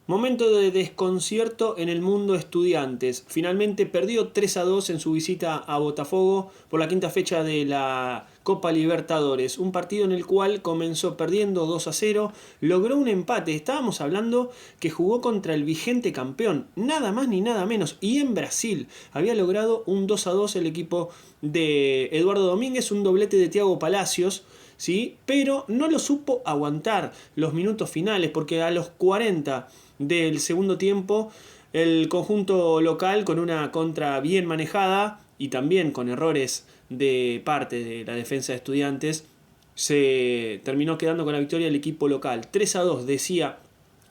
Momento de desconcierto en el mundo Estudiantes. Finalmente perdió 3-2 en su visita a Botafogo por la quinta fecha de la Copa Libertadores. Un partido en el cual comenzó perdiendo 2-0, logró un empate. Estábamos hablando que jugó contra el vigente campeón, nada más ni nada menos. Y en Brasil había logrado un 2-2 el equipo de Eduardo Domínguez, un doblete de Thiago Palacios. ¿Sí? Pero no lo supo aguantar los minutos finales, porque a los 40 del segundo tiempo el conjunto local, con una contra bien manejada y también con errores de parte de la defensa de Estudiantes, se terminó quedando con la victoria el equipo local. 3-2, decía.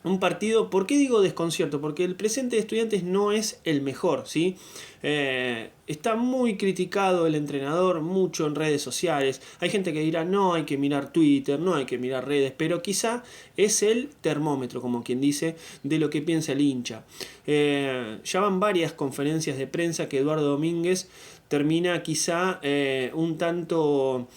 Un partido, ¿por qué digo desconcierto? Porque el presente de Estudiantes no es el mejor, ¿sí? Está muy criticado el entrenador, mucho en redes sociales. Hay gente que dirá, no hay que mirar Twitter, no hay que mirar redes, pero quizá es el termómetro, como quien dice, de lo que piensa el hincha. Ya van varias conferencias de prensa que Eduardo Domínguez termina quizá un tanto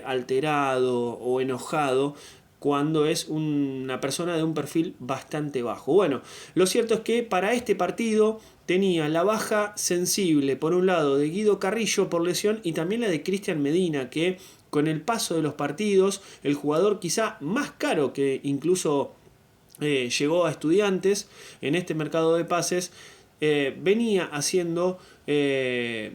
alterado o enojado cuando es una persona de un perfil bastante bajo. Bueno, lo cierto es que para este partido tenía la baja sensible, por un lado, de Guido Carrillo por lesión y también la de Cristian Medina, que con el paso de los partidos, el jugador quizá más caro que incluso llegó a Estudiantes en este mercado de pases, venía haciendo de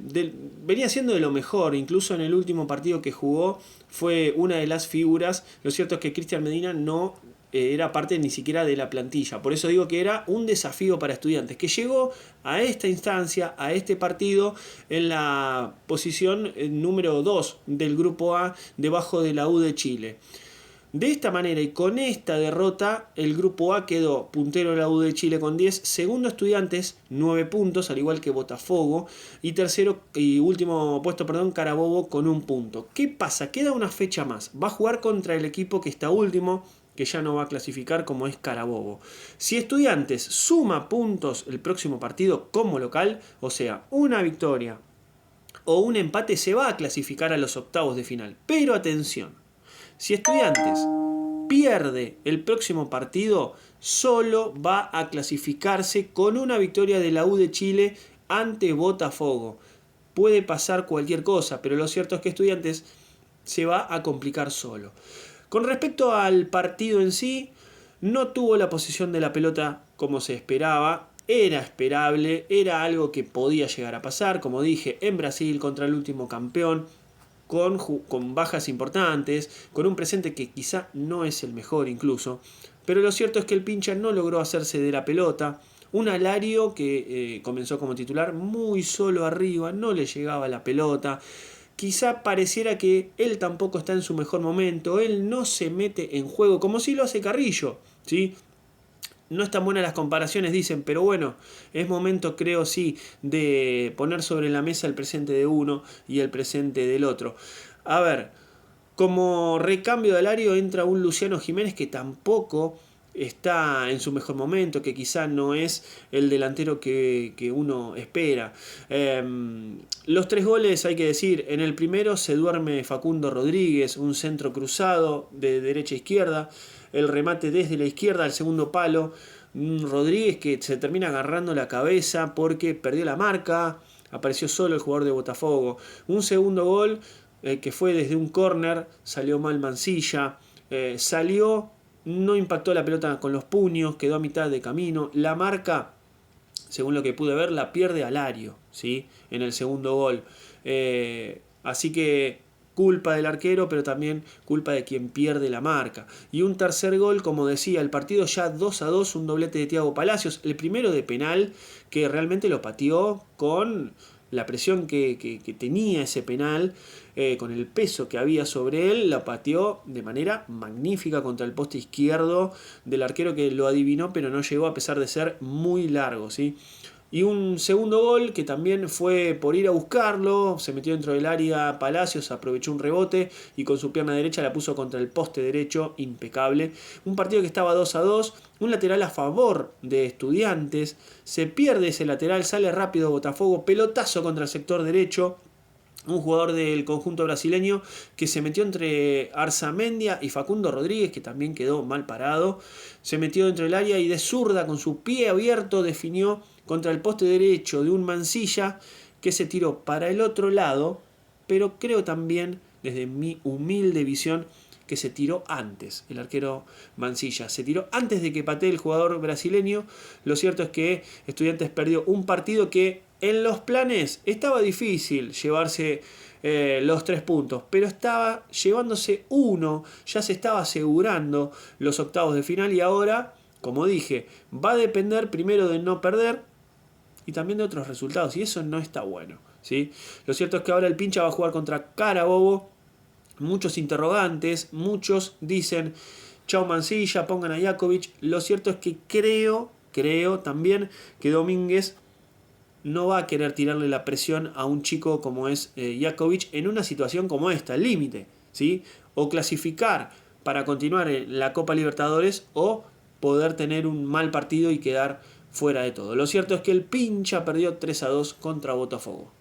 lo mejor. Incluso en el último partido que jugó fue una de las figuras. Lo cierto es que Cristian Medina no era parte ni siquiera de la plantilla. Por eso digo que era un desafío para Estudiantes, que llegó a esta instancia, a este partido, en la posición número 2 del grupo A, debajo de la U de Chile. De esta manera y con esta derrota, el grupo A quedó puntero de la U de Chile con 10, segundo Estudiantes 9 puntos, al igual que Botafogo, y tercero y último puesto, Carabobo con 1 punto. ¿Qué pasa? Queda una fecha más. Va a jugar contra el equipo que está último, que ya no va a clasificar, como es Carabobo. Si Estudiantes suma puntos el próximo partido como local, o sea, una victoria o un empate, se va a clasificar a los octavos de final. Pero atención. Si Estudiantes pierde el próximo partido, solo va a clasificarse con una victoria de la U de Chile ante Botafogo. Puede pasar cualquier cosa, pero lo cierto es que Estudiantes se va a complicar solo. Con respecto al partido en sí, no tuvo la posesión de la pelota como se esperaba. Era esperable, era algo que podía llegar a pasar, como dije, en Brasil contra el último campeón. Con bajas importantes, con un presente que quizá no es el mejor incluso, pero lo cierto es que el pincha no logró hacerse de la pelota. Un Alario que comenzó como titular muy solo arriba, no le llegaba la pelota. Quizá pareciera que él tampoco está en su mejor momento, él no se mete en juego como si lo hace Carrillo, ¿sí? No están buenas las comparaciones, dicen, pero bueno, es momento, creo, sí, de poner sobre la mesa el presente de uno y el presente del otro. A ver, como recambio de Alario entra un Luciano Jiménez que tampoco está en su mejor momento, que quizá no es el delantero que uno espera. Los 3 goles, hay que decir, en el primero se duerme Facundo Rodríguez, un centro cruzado de derecha a izquierda, el remate desde la izquierda al segundo palo, Rodríguez que se termina agarrando la cabeza porque perdió la marca, apareció solo el jugador de Botafogo. Un segundo gol que fue desde un córner, salió mal Mancilla, no impactó la pelota con los puños, quedó a mitad de camino. La marca, según lo que pude ver, la pierde Alario, ¿sí? En el segundo gol. Así que culpa del arquero, pero también culpa de quien pierde la marca. Y un tercer gol, como decía, el partido ya 2-2, un doblete de Thiago Palacios, el primero de penal, que realmente lo pateó con la presión que tenía ese penal, con el peso que había sobre él, la pateó de manera magnífica contra el poste izquierdo del arquero, que lo adivinó, pero no llegó a pesar de ser muy largo, ¿sí? Y un segundo gol que también fue por ir a buscarlo, se metió dentro del área Palacios, aprovechó un rebote y con su pierna derecha la puso contra el poste derecho, impecable. Un partido que estaba 2-2, un lateral a favor de Estudiantes, se pierde ese lateral, sale rápido Botafogo, pelotazo contra el sector derecho, un jugador del conjunto brasileño que se metió entre Arzamendia y Facundo Rodríguez, que también quedó mal parado. Se metió dentro del área y de zurda, con su pie abierto, definió contra el poste derecho de un Mansilla que se tiró para el otro lado, pero creo también, desde mi humilde visión, que se tiró antes, el arquero Mansilla. Se tiró antes de que patee el jugador brasileño. Lo cierto es que Estudiantes perdió un partido que en los planes estaba difícil llevarse los 3 puntos, pero estaba llevándose uno, ya se estaba asegurando los octavos de final y ahora, como dije, va a depender primero de no perder y también de otros resultados, y eso no está bueno, ¿sí? Lo cierto es que ahora el Pincha va a jugar contra Carabobo. Muchos interrogantes, muchos dicen chau Mansilla, pongan a Jakovic. Lo cierto es que creo también que Domínguez no va a querer tirarle la presión a un chico como es Jakovic en una situación como esta, el límite, ¿sí? O clasificar para continuar en la Copa Libertadores o poder tener un mal partido y quedar fuera de todo. Lo cierto es que el Pincha perdió 3-2 contra Botafogo.